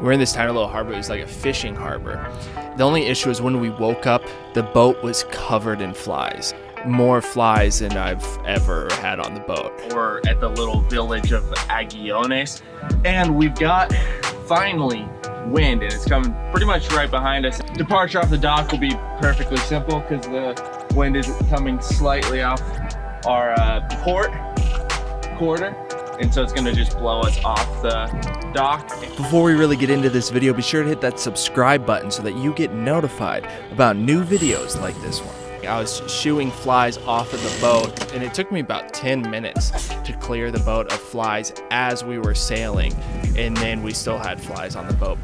We're in this tiny little harbor. It was like a fishing harbor. The only issue is when we woke up, the boat was covered in flies. More flies than I've ever had on the boat. We're at the little village of Aguiones, and we've got, finally, wind, and it's coming pretty much right behind us. Departure off the dock will be perfectly simple because the wind is coming slightly off our port quarter, and so it's gonna just blow us off the dock. Before we really get into this video, be sure to hit that subscribe button so that you get notified about new videos like this one. I was shooing flies off of the boat, and it took me about 10 minutes to clear the boat of flies as we were sailing, and then we still had flies on the boat.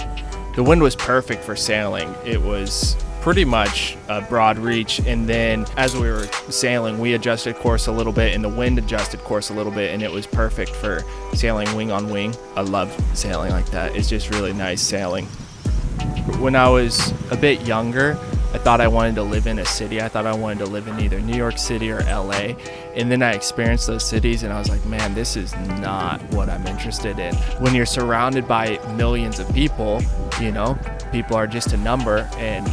The wind was perfect for sailing. It was pretty much a broad reach, and then as we were sailing, we adjusted course a little bit, and the wind adjusted course a little bit, and it was perfect for sailing wing on wing. I love sailing like that. It's just really nice sailing. When I was a bit younger, I thought I wanted to live in a city. I thought I wanted to live in either New York City or LA. And then I experienced those cities and I was like, man, this is not what I'm interested in. When you're surrounded by millions of people, you know, people are just a number and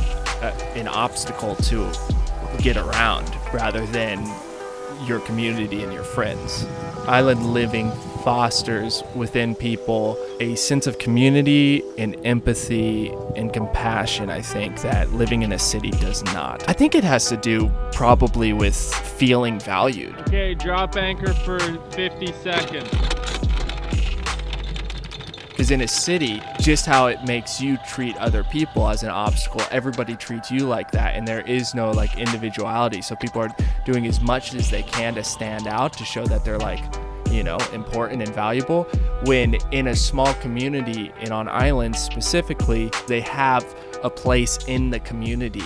an obstacle to get around rather than your community and your friends. Island living fosters within people a sense of community and empathy and compassion, I think, that living in a city does not. I think it has to do probably with feeling valued. Okay, drop anchor for 50 seconds. Because in a city, just how it makes you treat other people as an obstacle, everybody treats you like that, and there is no like individuality. So people are doing as much as they can to stand out, to show that they're like, you know, important and valuable. When in a small community and on islands specifically, they have a place in the community.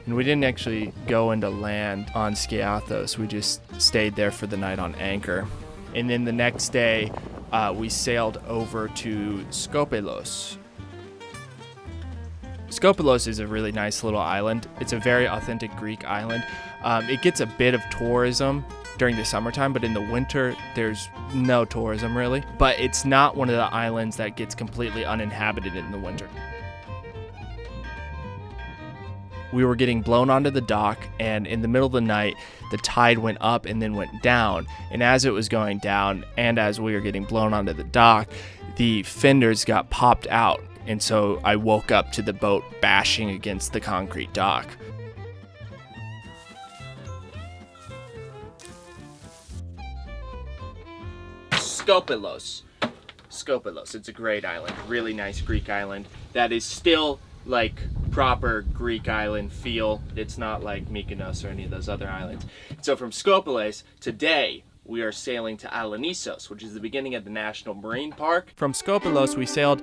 And we didn't actually go into land on Skopelos. We just stayed there for the night on anchor. And then the next day, we sailed over to Skopelos. Skopelos is a really nice little island. It's a very authentic Greek island. It gets a bit of tourism during the summertime, but in the winter, there's no tourism really. But it's not one of the islands that gets completely uninhabited in the winter. We were getting blown onto the dock, and in the middle of the night, the tide went up and then went down. And as it was going down, and as we were getting blown onto the dock, the fenders got popped out. And so I woke up to the boat bashing against the concrete dock. Skopelos. It's a great island, really nice Greek island that is still like proper Greek island feel. It's not like Mykonos or any of those other islands. So from Skopelos, today we are sailing to Alanisos, which is the beginning of the National Marine Park. From Skopelos, we sailed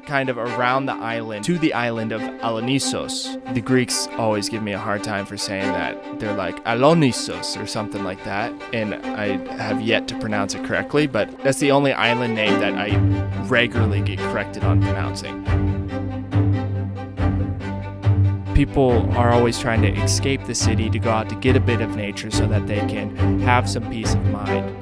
kind of around the island to the island of Alanisos. The Greeks always give me a hard time for saying that. They're like Alonisos or something like that, and I have yet to pronounce it correctly, but that's the only island name that I regularly get corrected on pronouncing. People are always trying to escape the city to go out to get a bit of nature so that they can have some peace of mind.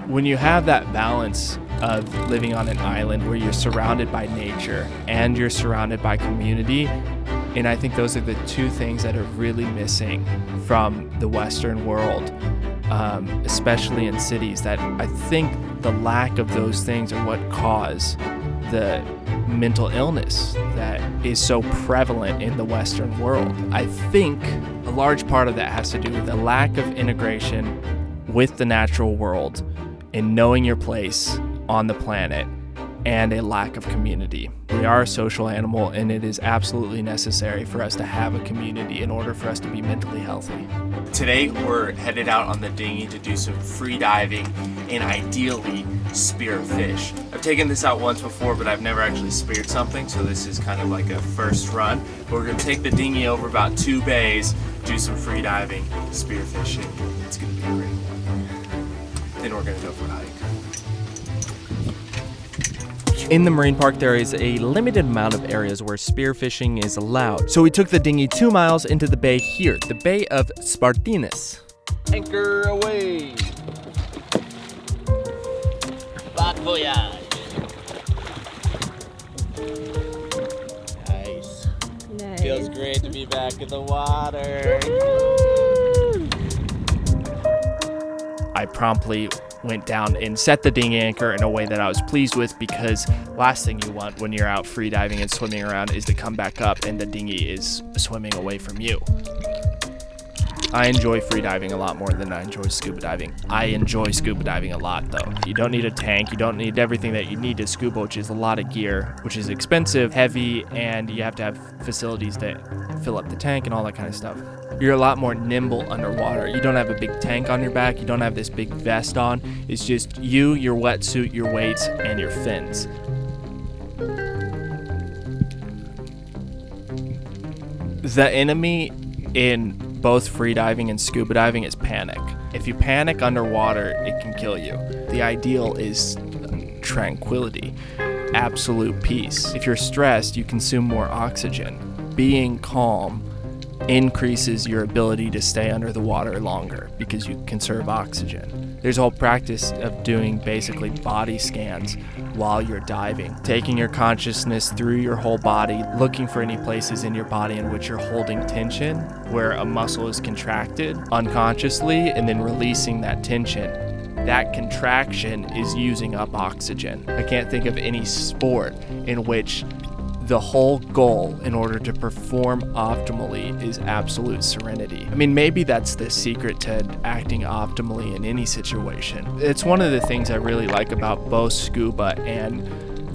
When you have that balance of living on an island where you're surrounded by nature and you're surrounded by community, and I think those are the two things that are really missing from the Western world, especially in cities, that I think the lack of those things are what cause the mental illness that is so prevalent in the Western world. I think a large part of that has to do with the lack of integration with the natural world and knowing your place on the planet, and a lack of community. We are a social animal, and it is absolutely necessary for us to have a community in order for us to be mentally healthy. Today we're headed out on the dinghy to do some free diving and ideally spear fish. I've taken this out once before, but I've never actually speared something, so this is kind of like a first run. But we're gonna take the dinghy over about 2 bays, do some free diving, spear fishing. It's gonna be great. Then we're gonna go for a hike. In the marine park, there is a limited amount of areas where spearfishing is allowed. So we took the dinghy 2 miles into the bay here, the Bay of Spartinis. Anchor away. Bon voyage. Nice. Nice. Feels great to be back in the water. I promptly went down and set the dinghy anchor in a way that I was pleased with, because last thing you want when you're out free diving and swimming around is to come back up and the dinghy is swimming away from you. I enjoy free diving a lot more than I enjoy scuba diving. I enjoy scuba diving a lot though. You don't need a tank, you don't need everything that you need to scuba, which is a lot of gear, which is expensive, heavy, and you have to have facilities to fill up the tank and all that kind of stuff. You're a lot more nimble underwater. You don't have a big tank on your back, you don't have this big vest on. It's just you, your wetsuit, your weights, and your fins. The enemy in both free diving and scuba diving is panic. If you panic underwater, it can kill you. The ideal is tranquility, absolute peace. If you're stressed, you consume more oxygen. Being calm increases your ability to stay under the water longer because you conserve oxygen. There's a whole practice of doing basically body scans while you're diving, taking your consciousness through your whole body, looking for any places in your body in which you're holding tension, where a muscle is contracted unconsciously, and then releasing that tension. That contraction is using up oxygen. I can't think of any sport in which the whole goal in order to perform optimally is absolute serenity. I mean, maybe that's the secret to acting optimally in any situation. It's one of the things I really like about both scuba and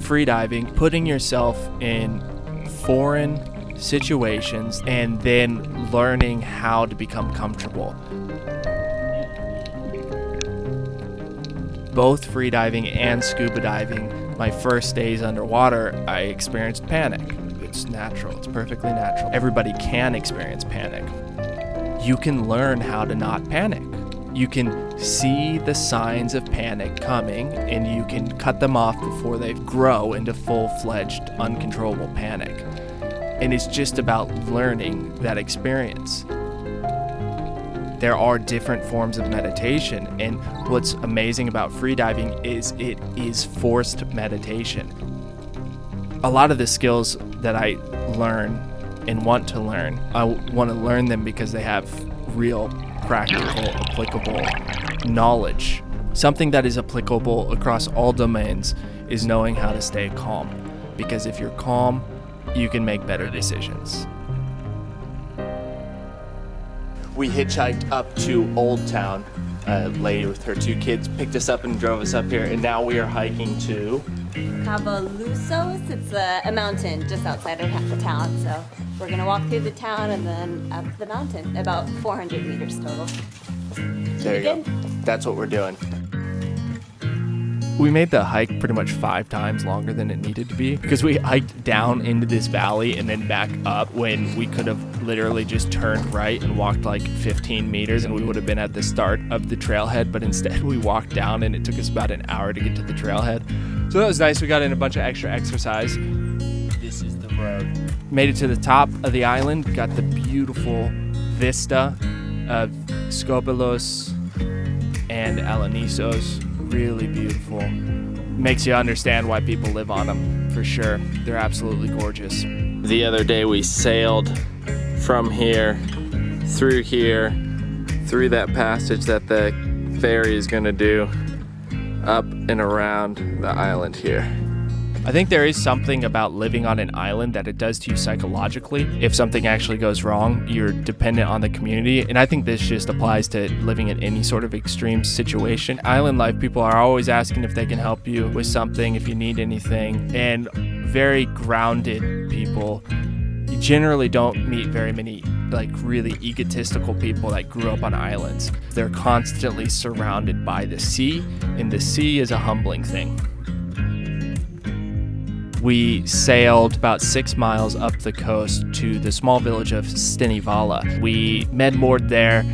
freediving, putting yourself in foreign situations and then learning how to become comfortable. Both freediving and scuba diving, my first days underwater, I experienced panic. It's natural, it's perfectly natural. Everybody can experience panic. You can learn how to not panic. You can see the signs of panic coming and you can cut them off before they grow into full-fledged, uncontrollable panic. And it's just about learning that experience. There are different forms of meditation, and what's amazing about freediving is it is forced meditation. A lot of the skills that I learn and want to learn, I want to learn them because they have real, practical, applicable knowledge. Something that is applicable across all domains is knowing how to stay calm, because if you're calm, you can make better decisions. We hitchhiked up to Old Town. A lady with her 2 kids picked us up and drove us up here, and now we are hiking to Skopelos. It's a mountain just outside of the town, so we're gonna walk through the town and then up the mountain, about 400 meters total. There you go. That's what we're doing. We made the hike pretty much 5 times longer than it needed to be because we hiked down into this valley and then back up when we could have literally just turned right and walked like 15 meters and we would have been at the start of the trailhead, but instead we walked down and it took us about an hour to get to the trailhead. So that was nice. We got in a bunch of extra exercise. This is the road. Made it to the top of the island, got the beautiful vista of Skopelos and Alanisos. Really beautiful. Makes you understand why people live on them, for sure. They're absolutely gorgeous. The other day we sailed from here, through that passage that the ferry is gonna do, up and around the island here. I think there is something about living on an island that it does to you psychologically. If something actually goes wrong, you're dependent on the community. And I think this just applies to living in any sort of extreme situation. Island life, people are always asking if they can help you with something, if you need anything. And very grounded people, you generally don't meet very many like really egotistical people that grew up on islands. They're constantly surrounded by the sea, and the sea is a humbling thing. We sailed about 6 miles up the coast to the small village of Stenivala. We med-moored there,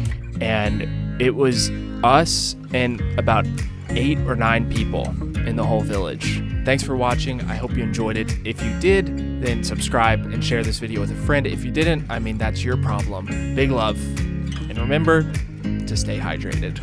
and it was us and about 8 or 9 people in the whole village. Thanks for watching. I hope you enjoyed it. If you did, then subscribe and share this video with a friend. If you didn't, I mean, that's your problem. Big love. And remember to stay hydrated.